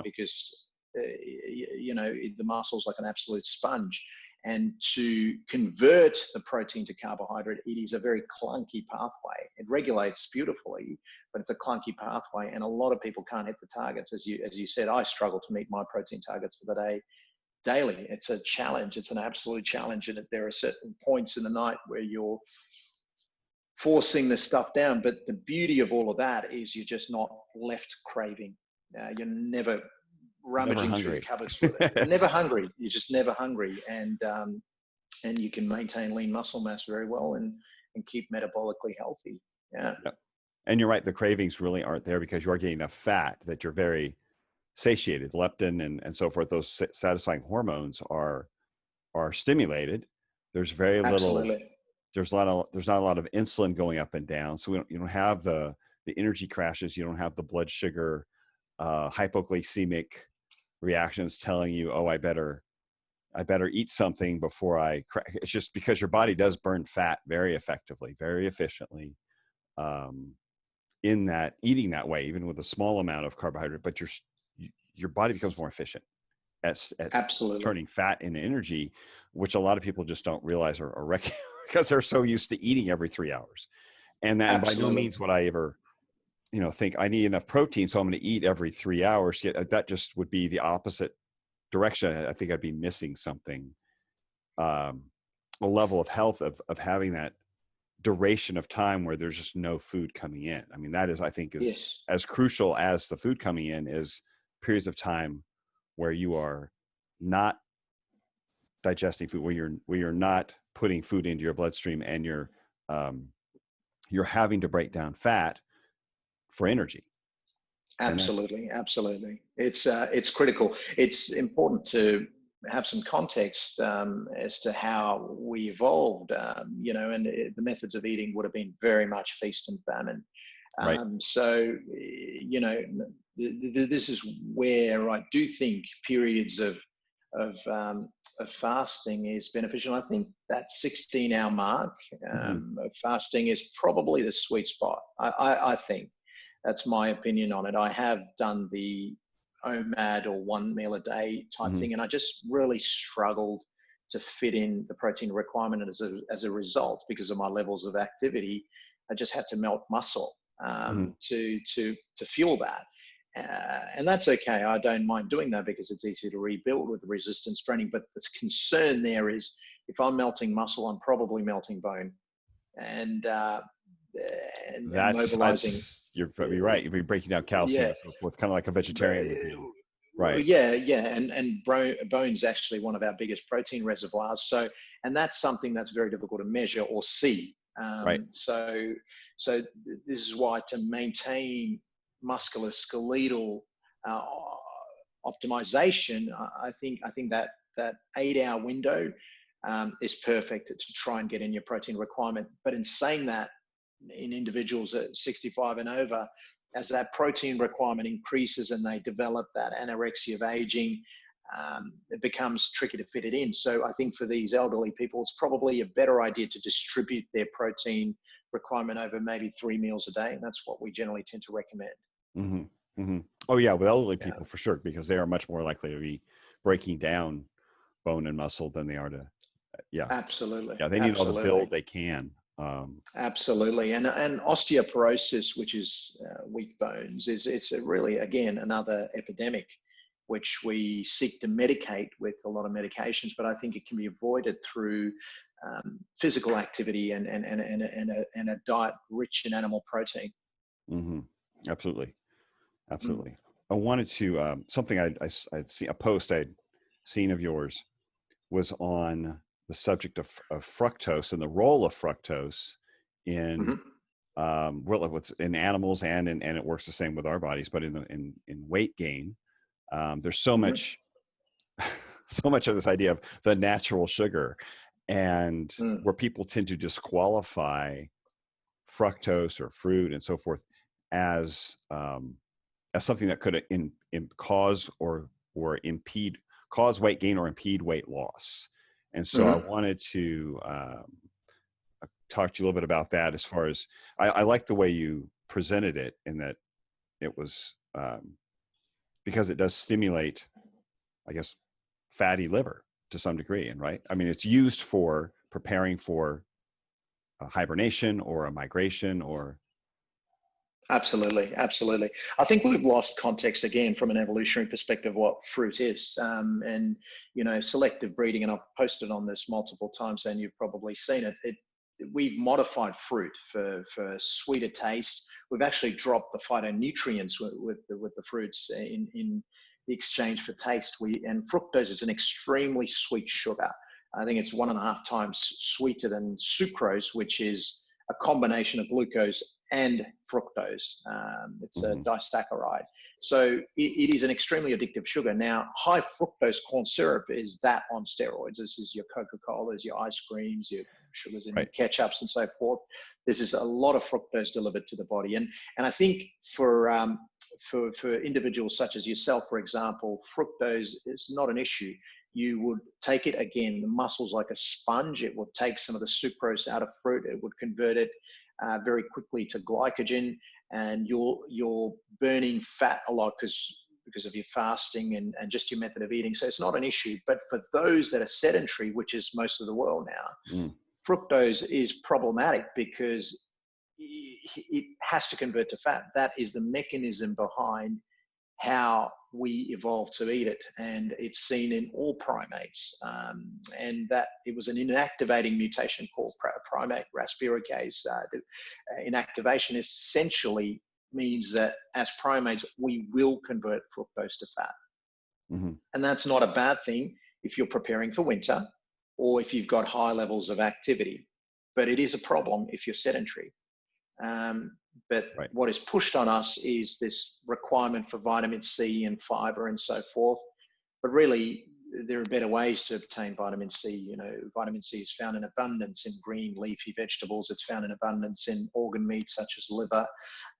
because the muscle's like an absolute sponge. And to convert the protein to carbohydrate, it is a very clunky pathway. It regulates beautifully, but it's a clunky pathway, and a lot of people can't hit the targets. As you said, I struggle to meet my protein targets for the day daily. It's a challenge. It's an absolute challenge, and there are certain points in the night where you're forcing the stuff down. But the beauty of all of that is you're just not left craving. You're never rummaging through the cupboards for that. You're never hungry. You're just never hungry, and you can maintain lean muscle mass very well and keep metabolically healthy. Yeah. Yep. And you're right. The cravings really aren't there because you are getting enough fat that you're very satiated. Leptin and so forth, those satisfying hormones are stimulated. There's very little. Absolutely. There's not a lot of insulin going up and down. So you don't have the energy crashes. You don't have the blood sugar hypoglycemic reactions telling you, oh, I better eat something before it's just because your body does burn fat very effectively, very efficiently, in that eating that way, even with a small amount of carbohydrate, but your body becomes more efficient at Absolutely turning fat into energy, which a lot of people just don't realize or recognize because they're so used to eating every 3 hours. And that by no means would I ever think I need enough protein, so I'm going to eat every 3 hours. That just would be the opposite direction. I think I'd be missing something, a level of health of having that duration of time where there's just no food coming in. I mean, that is, I think, is as crucial as the food coming in is periods of time where you are not digesting food, where you're not putting food into your bloodstream, and you're having to break down fat for energy. Absolutely. It's critical. It's important to have some context as to how we evolved, and the methods of eating would have been very much feast and famine. Right. So, this is where I do think periods of fasting is beneficial. I think that 16-hour mark of fasting is probably the sweet spot. I think. That's my opinion on it. I have done the OMAD, or 1 meal a day type thing, and I just really struggled to fit in the protein requirement as a result, because of my levels of activity. I just had to melt muscle to fuel that. And that's okay. I don't mind doing that because it's easy to rebuild with the resistance training. But the concern there is, if I'm melting muscle, I'm probably melting bone. And mobilizing. You're right. You'll be breaking down calcium and so forth, kind of like a vegetarian would be. Right. Yeah. And bone's actually one of our biggest protein reservoirs. So, and that's something that's very difficult to measure or see. Right. So this is why, to maintain musculoskeletal optimization, I think that 8-hour window is perfect to try and get in your protein requirement. But in saying that, in individuals at 65 and over, as that protein requirement increases and they develop that anorexia of aging, it becomes tricky to fit it in. So I think for these elderly people, it's probably a better idea to distribute their protein requirement over maybe 3 meals a day. And that's what we generally tend to recommend. Oh yeah, with elderly people for sure, because they are much more likely to be breaking down bone and muscle than they are to, Absolutely. Yeah, they need all the build they can. Absolutely. And osteoporosis, which is weak bones, it's really, again, another epidemic, which we seek to medicate with a lot of medications, but I think it can be avoided through physical activity and a diet rich in animal protein. Absolutely. I wanted to, something I'd see, a post I'd seen of yours was on the subject of fructose and the role of fructose in in animals, and it works the same with our bodies, but in weight gain. There's so much of this idea of the natural sugar, and where people tend to disqualify fructose or fruit and so forth as something that could cause weight gain or impede weight loss. And so I wanted to talk to you a little bit about that, as far as I like the way you presented it, in that it was because it does stimulate, I guess, fatty liver to some degree, and right? I mean, it's used for preparing for a hibernation or a migration or. Absolutely, absolutely. I think we've lost context again from an evolutionary perspective what fruit is, and selective breeding. And I've posted on this multiple times, and you've probably seen it. We've modified fruit for sweeter taste. We've actually dropped the phytonutrients with the fruits in the exchange for taste. And fructose is an extremely sweet sugar. I think it's 1.5 times sweeter than sucrose, which is a combination of glucose and fructose. It's a disaccharide. So it is an extremely addictive sugar. Now, high fructose corn syrup is that on steroids. This is your Coca-Colas, your ice creams, your sugars in ketchups and so forth. This is a lot of fructose delivered to the body. And I think for individuals such as yourself, for example, fructose is not an issue. You would take it, again, the muscle's like a sponge. It would take some of the sucrose out of fruit. It would convert it very quickly to glycogen, and you're burning fat a lot because of your fasting and just your method of eating. So it's not an issue. But for those that are sedentary, which is most of the world now, fructose is problematic because it has to convert to fat. That is the mechanism behind how we evolved to eat it, and it's seen in all primates, and that it was an inactivating mutation called primate rasparicase. Inactivation essentially means that as primates we will convert fructose to fat, and that's not a bad thing if you're preparing for winter or if you've got high levels of activity, but it is a problem if you're sedentary. But what is pushed on us is this requirement for vitamin C and fiber and so forth. But really, there are better ways to obtain vitamin C. Vitamin C is found in abundance in green leafy vegetables. It's found in abundance in organ meats such as liver.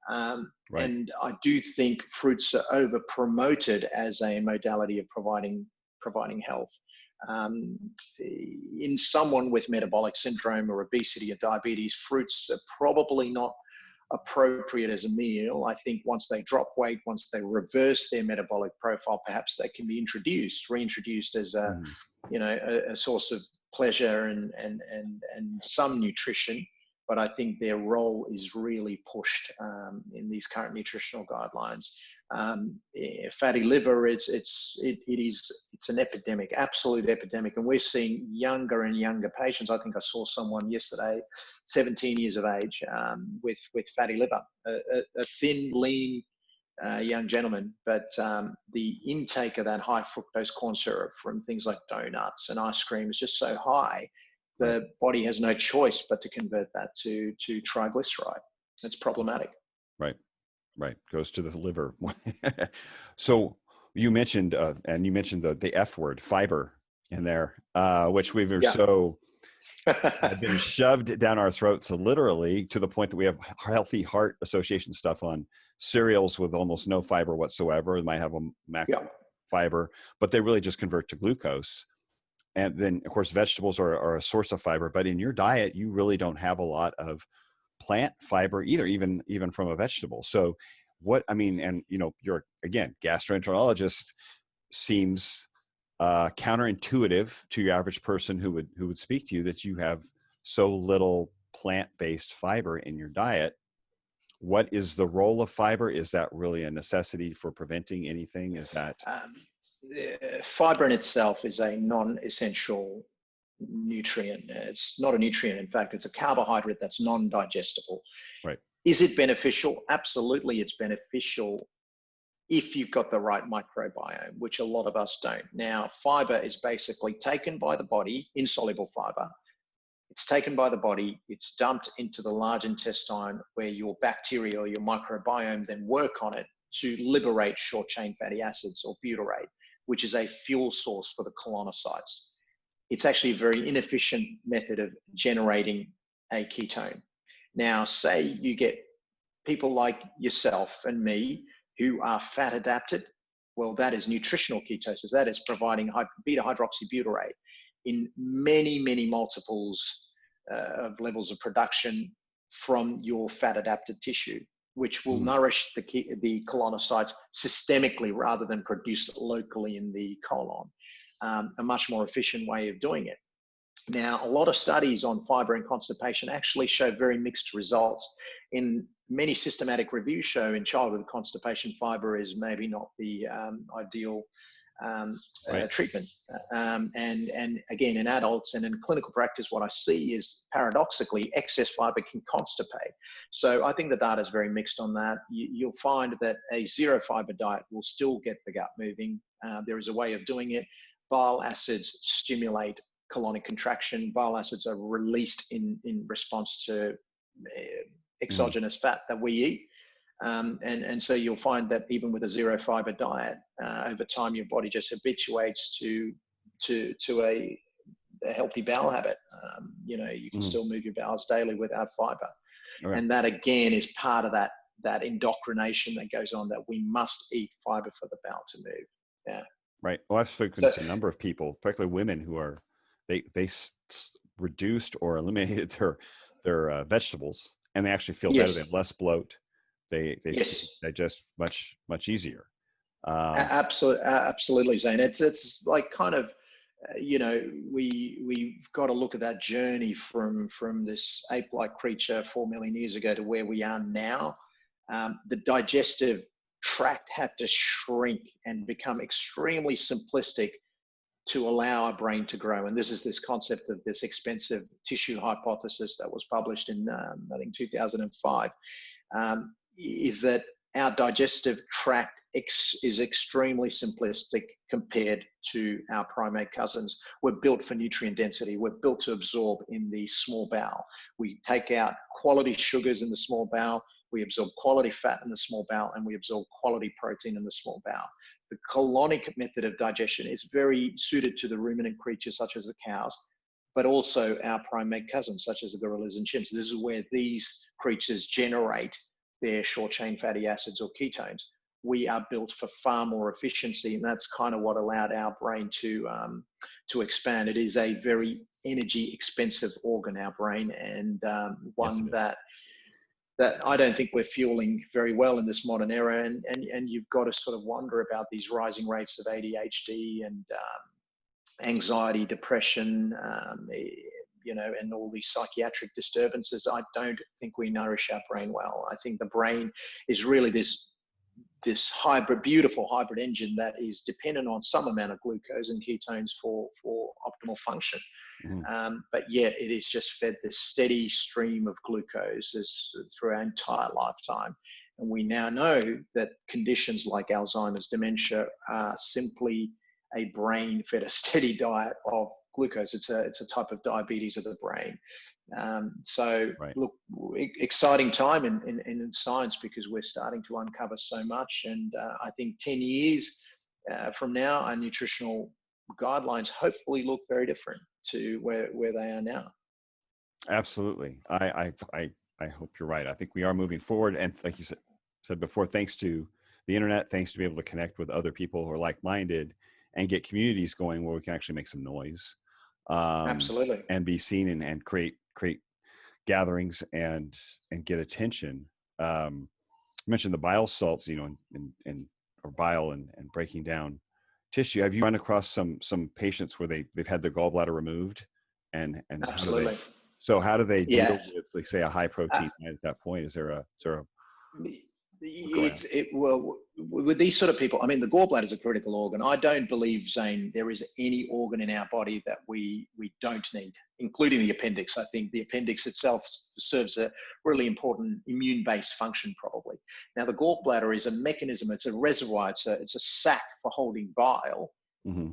And I do think fruits are over promoted as a modality of providing health. In someone with metabolic syndrome or obesity or diabetes, fruits are probably not appropriate as a meal. I think once they drop weight, once they reverse their metabolic profile, perhaps they can be reintroduced as a source of pleasure and some nutrition. But I think their role is really pushed in these current nutritional guidelines. Fatty liver, it's an epidemic, absolute epidemic, and we're seeing younger and younger patients. I think I saw someone yesterday, 17 years of age, with fatty liver, a thin, lean young gentleman, but the intake of that high fructose corn syrup from things like donuts and ice cream is just so high. The body has no choice but to convert that to triglyceride. It's problematic. Right. Goes to the liver. So you mentioned, the F word, fiber, in there, which we've have been shoved down our throats, literally, to the point that we have Healthy Heart Association stuff on cereals with almost no fiber whatsoever. They might have a macro fiber, but they really just convert to glucose. And then, of course, vegetables are a source of fiber, but in your diet, you really don't have a lot of plant fiber either, even from a vegetable. So you're, again, gastroenterologist, seems counterintuitive to your average person who would speak to you that you have so little plant-based fiber in your diet. What is the role of fiber? Is that really a necessity for preventing anything? Is that fiber in itself is a non-essential nutrient. It's not a nutrient. In fact, it's a carbohydrate that's non-digestible. Right. Is it beneficial? Absolutely, it's beneficial if you've got the right microbiome, which a lot of us don't. Now, fiber is basically taken by the body, insoluble fiber. It's taken by the body, it's dumped into the large intestine where your bacteria or your microbiome then work on it to liberate short-chain fatty acids or butyrate, which is a fuel source for the colonocytes. It's actually a very inefficient method of generating a ketone. Now, say you get people like yourself and me who are fat adapted. Well, that is nutritional ketosis. That is providing beta-hydroxybutyrate in many, many multiples of levels of production from your fat adapted tissue. which will nourish the colonocytes systemically rather than produced locally in the colon. A much more efficient way of doing it. Now, a lot of studies on fiber and constipation actually show very mixed results. In many systematic reviews show in childhood constipation, fiber is maybe not the ideal treatment. And again, in adults and in clinical practice, what I see is paradoxically excess fiber can constipate. So I think the data is very mixed on that. You'll find that a zero fiber diet will still get the gut moving. There is a way of doing it. Bile acids stimulate colonic contraction. Bile acids are released in response to exogenous fat that we eat. And so you'll find that even with a zero fiber diet, over time, your body just habituates to a healthy bowel habit. You know, you can still move your bowels daily without fiber. Right. And that again is part of that indoctrination that goes on, that we must eat fiber for the bowel to move. Yeah. Right. Well, I've spoken to a number of people, particularly women, who are, they reduced or eliminated their vegetables, and they actually feel better. They have less bloat. They digest much easier. Absolutely, Zane. It's like kind of, you know, we've got to look at that journey from this ape-like creature 4 million years ago to where we are now. The digestive tract had to shrink and become extremely simplistic to allow our brain to grow. And this is this concept of this expensive tissue hypothesis that was published in, I think, 2005, is that our digestive tract is extremely simplistic compared to our primate cousins. We're built for nutrient density. We're built to absorb in the small bowel. We take out quality sugars in the small bowel. We absorb quality fat in the small bowel, and we absorb quality protein in the small bowel. The colonic method of digestion is very suited to the ruminant creatures such as the cows, but also our primate cousins such as the gorillas and chimps. This is where these creatures generate their short chain fatty acids or ketones. We are built for far more efficiency, and that's kind of what allowed our brain to expand. It is a very energy expensive organ, our brain, and one that I don't think we're fueling very well in this modern era. And you've got to sort of wonder about these rising rates of ADHD and anxiety, depression, you know, and all these psychiatric disturbances. I don't think we nourish our brain well. I think the brain is really this beautiful hybrid engine that is dependent on some amount of glucose and ketones for optimal function. But yet it is just fed this steady stream of glucose through our entire lifetime. And we now know that conditions like Alzheimer's, dementia are simply a brain fed a steady diet of glucose. It's a type of diabetes of the brain. Look, exciting time in science, because we're starting to uncover so much. And I think 10 years from now, our nutritional guidelines hopefully look very different to where they are now. Absolutely. I hope you're right. I think we are moving forward. And like you said before, thanks to the internet, thanks to be able to connect with other people who are like-minded and get communities going where we can actually make some noise. Absolutely. And be seen and create gatherings and get attention. You mentioned the bile salts, you know, or bile and breaking down tissue. Have you run across some patients where they've had their gallbladder removed, and Absolutely. How do they deal with, like, say, a high protein diet at that point? Is there a well, with these sort of people, I mean, the gallbladder is a critical organ. I don't believe, Zane, there is any organ in our body that we don't need, including the appendix. I think the appendix itself serves a really important immune-based function, probably. Now, the gallbladder is a mechanism. It's a reservoir. It's a sac for holding bile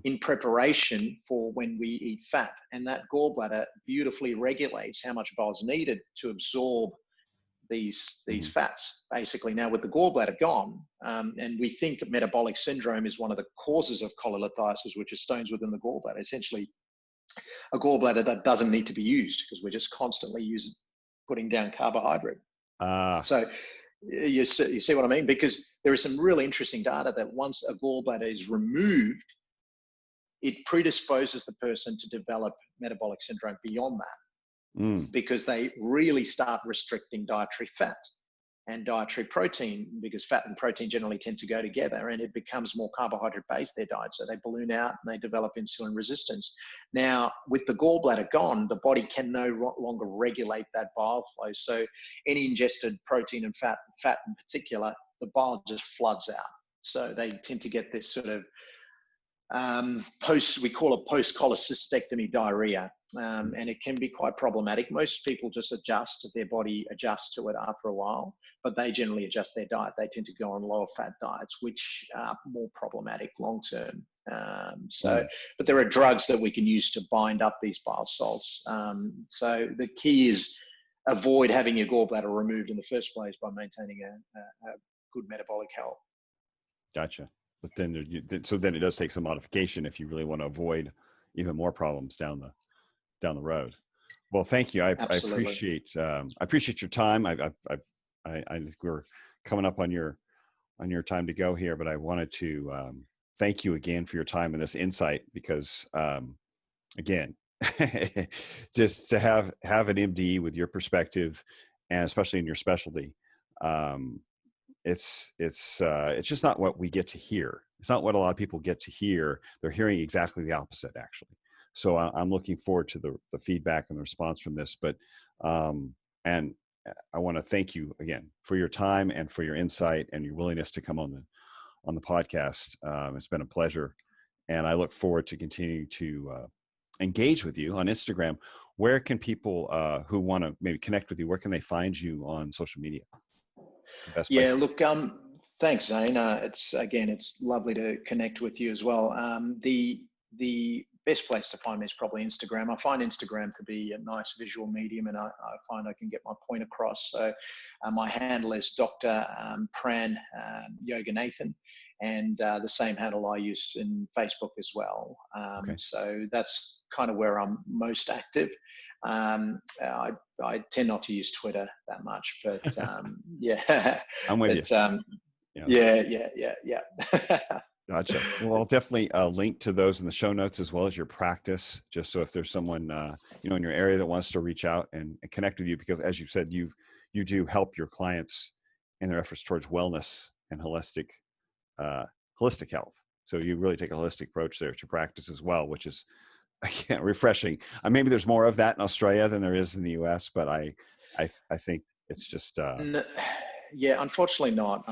in preparation for when we eat fat. And that gallbladder beautifully regulates how much bile is needed to absorb these fats, basically. Now, with the gallbladder gone, and we think metabolic syndrome is one of the causes of cholelithiasis, which is stones within the gallbladder, essentially a gallbladder that doesn't need to be used because we're just constantly putting down carbohydrate. So you see what I mean? Because there is some really interesting data that once a gallbladder is removed, it predisposes the person to develop metabolic syndrome beyond that. Because they really start restricting dietary fat. and dietary protein, because fat and protein generally tend to go together, and it becomes more carbohydrate based, their diet. So they balloon out and they develop insulin resistance. Now, with the gallbladder gone, the body can no longer regulate that bile flow. So any ingested protein and fat in particular, the bile just floods out. So they tend to get this sort of we call it post-cholecystectomy diarrhea, and it can be quite problematic. Most people just adjust, their body adjusts to it after a while, but they generally adjust their diet. They tend to go on lower fat diets, which are more problematic long-term. But there are drugs that we can use to bind up these bile salts. So the key is avoid having your gallbladder removed in the first place by maintaining a good metabolic health. Gotcha. But then then it does take some modification if you really want to avoid even more problems down the road. Well, thank you. I appreciate your time. I think we're coming up on your time to go here, but I wanted to thank you again for your time and this insight, because again, just to have an MD with your perspective, and especially in your specialty, it's just not what we get to hear. It's not what a lot of people get to hear. They're hearing exactly the opposite, actually. So I'm looking forward to the feedback and the response from this. But and I want to thank you again for your time and for your insight and your willingness to come on the podcast. It's been a pleasure, and I look forward to continuing to engage with you on Instagram. Where can people who want to maybe connect with you, where can they find you on social media? Yeah, look, thanks, Zane. It's lovely to connect with you as well. The best place to find me is probably Instagram. I find Instagram to be a nice visual medium, and I find I can get my point across. So my handle is Dr. Pran Yoganathan, and the same handle I use in Facebook as well. Okay. So that's kind of where I'm most active. I tend not to use Twitter that much, but yeah. I'm with you. Yeah. Gotcha. Well, I'll definitely link to those in the show notes, as well as your practice, just so if there's someone in your area that wants to reach out and connect with you, because as you said, you do help your clients in their efforts towards wellness and holistic health. So you really take a holistic approach there to practice as well, which is, again, refreshing. Maybe there's more of that in Australia than there is in the US, but I think it's just yeah, unfortunately not,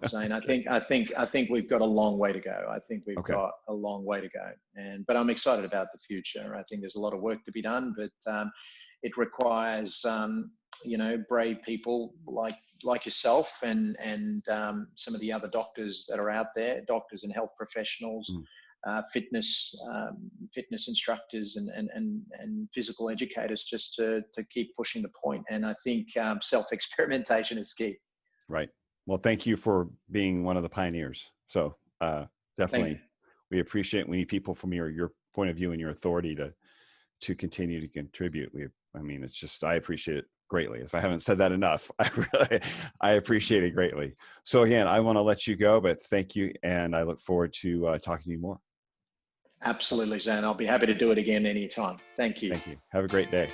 Zane. I think we've got a long way to go. I think we've got a long way to go, but I'm excited about the future. I think there's a lot of work to be done, but it requires brave people like yourself and some of the other doctors that are out there, doctors and health professionals. Fitness instructors and physical educators, just to keep pushing the point. And I think self-experimentation is key. Right. Well, thank you for being one of the pioneers. So definitely, we appreciate it. We need people from your point of view and your authority to continue to contribute. It's just, I appreciate it greatly. If I haven't said that enough, I appreciate it greatly. So again, I want to let you go, but thank you. And I look forward to talking to you more. Absolutely, Zane. I'll be happy to do it again anytime. Thank you. Thank you. Have a great day.